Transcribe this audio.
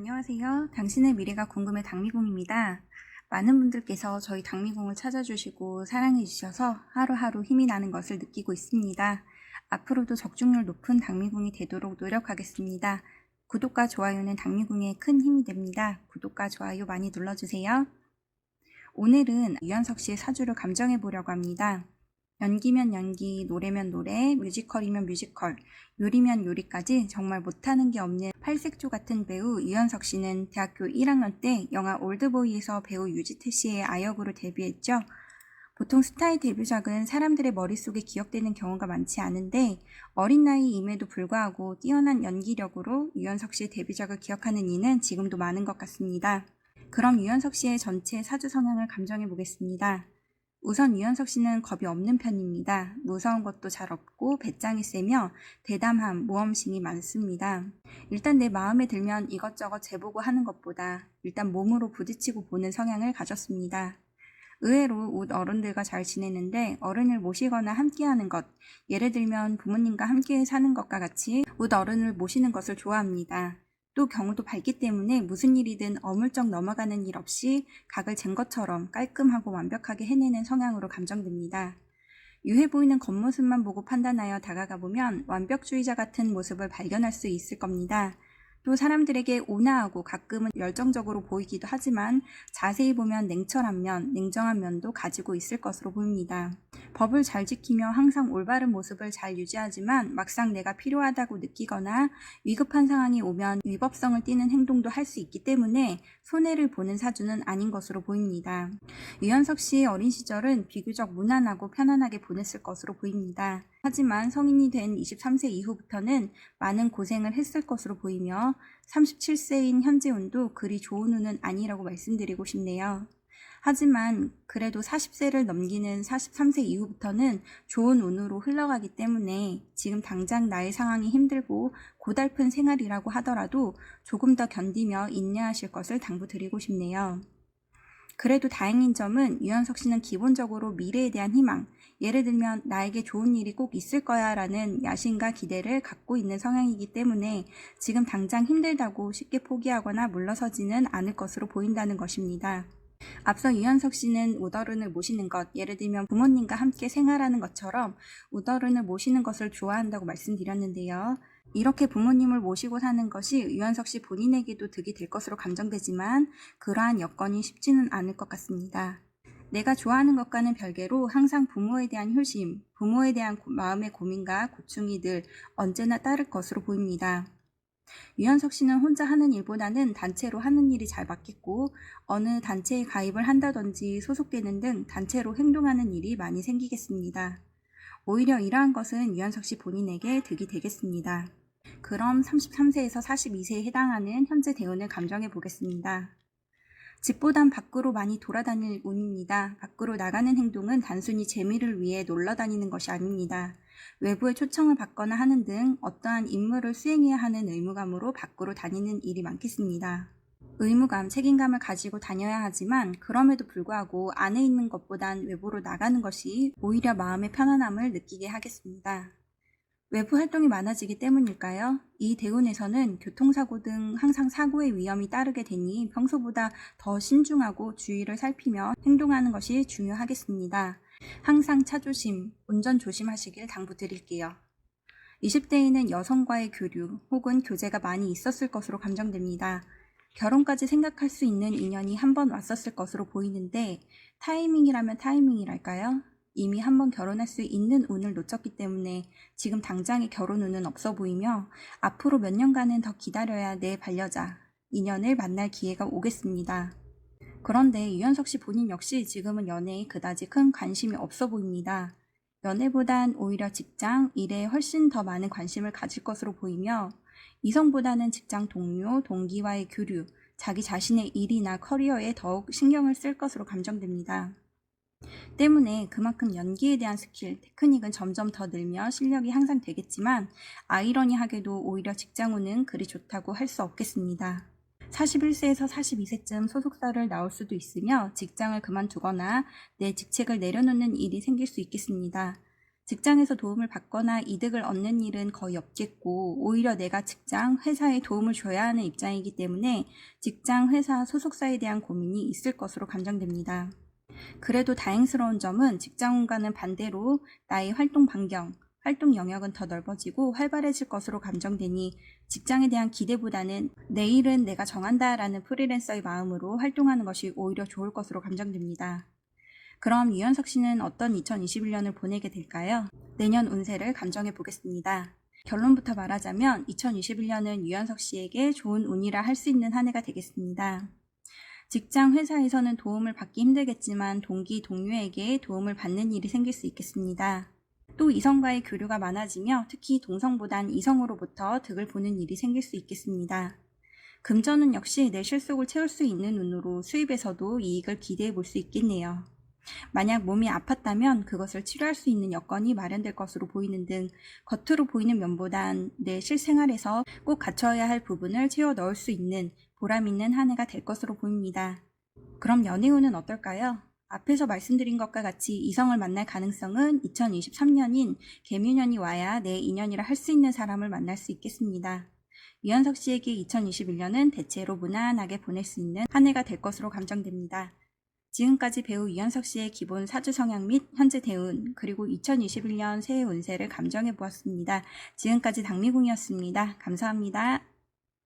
안녕하세요. 당신의 미래가 궁금해 당미궁입니다. 많은 분들께서 저희 당미궁을 찾아주시고 사랑해주셔서 하루하루 힘이 나는 것을 느끼고 있습니다. 앞으로도 적중률 높은 당미궁이 되도록 노력하겠습니다. 구독과 좋아요는 당미궁에 큰 힘이 됩니다. 구독과 좋아요 많이 눌러주세요. 오늘은 유연석 씨의 사주를 감정해 보려고 합니다. 연기면 연기, 노래면 노래, 뮤지컬이면 뮤지컬, 요리면 요리까지 정말 못하는 게 없는 팔색조 같은 배우 유연석 씨는 대학교 1학년 때 영화 올드보이에서 배우 유지태 씨의 아역으로 데뷔했죠. 보통 스타의 데뷔작은 사람들의 머릿속에 기억되는 경우가 많지 않은데 어린 나이임에도 불구하고 뛰어난 연기력으로 유연석 씨의 데뷔작을 기억하는 이는 지금도 많은 것 같습니다. 그럼 유연석 씨의 전체 사주 성향을 감정해 보겠습니다. 우선 유연석 씨는 겁이 없는 편입니다. 무서운 것도 잘 없고 배짱이 세며 대담함, 모험심이 많습니다. 일단 내 마음에 들면 이것저것 재보고 하는 것보다 일단 몸으로 부딪히고 보는 성향을 가졌습니다. 의외로 웃 어른들과 잘 지내는데 어른을 모시거나 함께하는 것, 예를 들면 부모님과 함께 사는 것과 같이 웃 어른을 모시는 것을 좋아합니다. 또 경우도 밝기 때문에 무슨 일이든 어물쩍 넘어가는 일 없이 각을 잰 것처럼 깔끔하고 완벽하게 해내는 성향으로 감정됩니다. 유해 보이는 겉모습만 보고 판단하여 다가가 보면 완벽주의자 같은 모습을 발견할 수 있을 겁니다. 또 사람들에게 온화하고 가끔은 열정적으로 보이기도 하지만 자세히 보면 냉철한 면, 냉정한 면도 가지고 있을 것으로 보입니다. 법을 잘 지키며 항상 올바른 모습을 잘 유지하지만 막상 내가 필요하다고 느끼거나 위급한 상황이 오면 위법성을 띠는 행동도 할 수 있기 때문에 손해를 보는 사주는 아닌 것으로 보입니다. 유연석 씨의 어린 시절은 비교적 무난하고 편안하게 보냈을 것으로 보입니다. 하지만 성인이 된 23세 이후부터는 많은 고생을 했을 것으로 보이며 37세인 현재 운도 그리 좋은 운은 아니라고 말씀드리고 싶네요. 하지만 그래도 40세를 넘기는 43세 이후부터는 좋은 운으로 흘러가기 때문에 지금 당장 나의 상황이 힘들고 고달픈 생활이라고 하더라도 조금 더 견디며 인내하실 것을 당부드리고 싶네요. 그래도 다행인 점은 유연석 씨는 기본적으로 미래에 대한 희망, 예를 들면 나에게 좋은 일이 꼭 있을 거야 라는 야심과 기대를 갖고 있는 성향이기 때문에 지금 당장 힘들다고 쉽게 포기하거나 물러서지는 않을 것으로 보인다는 것입니다. 앞서 유연석 씨는 웃어른을 모시는 것, 예를 들면 부모님과 함께 생활하는 것처럼 웃어른을 모시는 것을 좋아한다고 말씀드렸는데요. 이렇게 부모님을 모시고 사는 것이 유연석 씨 본인에게도 득이 될 것으로 감정되지만 그러한 여건이 쉽지는 않을 것 같습니다. 내가 좋아하는 것과는 별개로 항상 부모에 대한 효심, 부모에 대한 마음의 고민과 고충이 늘 언제나 따를 것으로 보입니다. 유연석 씨는 혼자 하는 일보다는 단체로 하는 일이 잘 맞겠고 어느 단체에 가입을 한다든지 소속되는 등 단체로 행동하는 일이 많이 생기겠습니다. 오히려 이러한 것은 유연석 씨 본인에게 득이 되겠습니다. 그럼 33세에서 42세에 해당하는 현재 대운을 감정해 보겠습니다. 집보단 밖으로 많이 돌아다닐 운입니다. 밖으로 나가는 행동은 단순히 재미를 위해 놀러 다니는 것이 아닙니다. 외부의 초청을 받거나 하는 등 어떠한 임무를 수행해야 하는 의무감으로 밖으로 다니는 일이 많겠습니다. 의무감, 책임감을 가지고 다녀야 하지만 그럼에도 불구하고 안에 있는 것보단 외부로 나가는 것이 오히려 마음의 편안함을 느끼게 하겠습니다. 외부 활동이 많아지기 때문일까요? 이 대운에서는 교통사고 등 항상 사고의 위험이 따르게 되니 평소보다 더 신중하고 주의를 살피며 행동하는 것이 중요하겠습니다. 항상 차 조심, 운전 조심하시길 당부드릴게요. 20대에는 여성과의 교류 혹은 교제가 많이 있었을 것으로 감정됩니다. 결혼까지 생각할 수 있는 인연이 한 번 왔었을 것으로 보이는데 타이밍이라면 타이밍이랄까요? 이미 한 번 결혼할 수 있는 운을 놓쳤기 때문에 지금 당장의 결혼 운은 없어 보이며 앞으로 몇 년간은 더 기다려야 내 반려자, 인연을 만날 기회가 오겠습니다. 그런데 유연석 씨 본인 역시 지금은 연애에 그다지 큰 관심이 없어 보입니다. 연애보단 오히려 직장, 일에 훨씬 더 많은 관심을 가질 것으로 보이며 이성보다는 직장 동료, 동기와의 교류, 자기 자신의 일이나 커리어에 더욱 신경을 쓸 것으로 감정됩니다. 때문에 그만큼 연기에 대한 스킬, 테크닉은 점점 더 늘며 실력이 향상 되겠지만 아이러니하게도 오히려 직장운은 그리 좋다고 할 수 없겠습니다. 41세에서 42세쯤 소속사를 나올 수도 있으며 직장을 그만두거나 내 직책을 내려놓는 일이 생길 수 있겠습니다. 직장에서 도움을 받거나 이득을 얻는 일은 거의 없겠고, 오히려 내가 직장, 회사에 도움을 줘야 하는 입장이기 때문에 직장, 회사, 소속사에 대한 고민이 있을 것으로 감정됩니다. 그래도 다행스러운 점은 직장과는 반대로 나의 활동 반경, 활동 영역은 더 넓어지고 활발해질 것으로 감정되니 직장에 대한 기대보다는 내일은 내가 정한다라는 프리랜서의 마음으로 활동하는 것이 오히려 좋을 것으로 감정됩니다. 그럼 유연석 씨는 어떤 2021년을 보내게 될까요? 내년 운세를 감정해 보겠습니다. 결론부터 말하자면 2021년은 유연석 씨에게 좋은 운이라 할 수 있는 한 해가 되겠습니다. 직장, 회사에서는 도움을 받기 힘들겠지만 동기, 동료에게 도움을 받는 일이 생길 수 있겠습니다. 또 이성과의 교류가 많아지며 특히 동성보단 이성으로부터 득을 보는 일이 생길 수 있겠습니다. 금전운 역시 내 실속을 채울 수 있는 운으로 수입에서도 이익을 기대해 볼 수 있겠네요. 만약 몸이 아팠다면 그것을 치료할 수 있는 여건이 마련될 것으로 보이는 등 겉으로 보이는 면보단 내 실생활에서 꼭 갖춰야 할 부분을 채워 넣을 수 있는 보람 있는 한 해가 될 것으로 보입니다. 그럼 연애운은 어떨까요? 앞에서 말씀드린 것과 같이 이성을 만날 가능성은 2023년인 개묘년이 와야 내 인연이라 할 수 있는 사람을 만날 수 있겠습니다. 유연석 씨에게 2021년은 대체로 무난하게 보낼 수 있는 한 해가 될 것으로 감정됩니다. 지금까지 배우 유연석 씨의 기본 사주 성향 및 현재 대운, 그리고 2021년 새해 운세를 감정해 보았습니다. 지금까지 당미궁이었습니다. 감사합니다.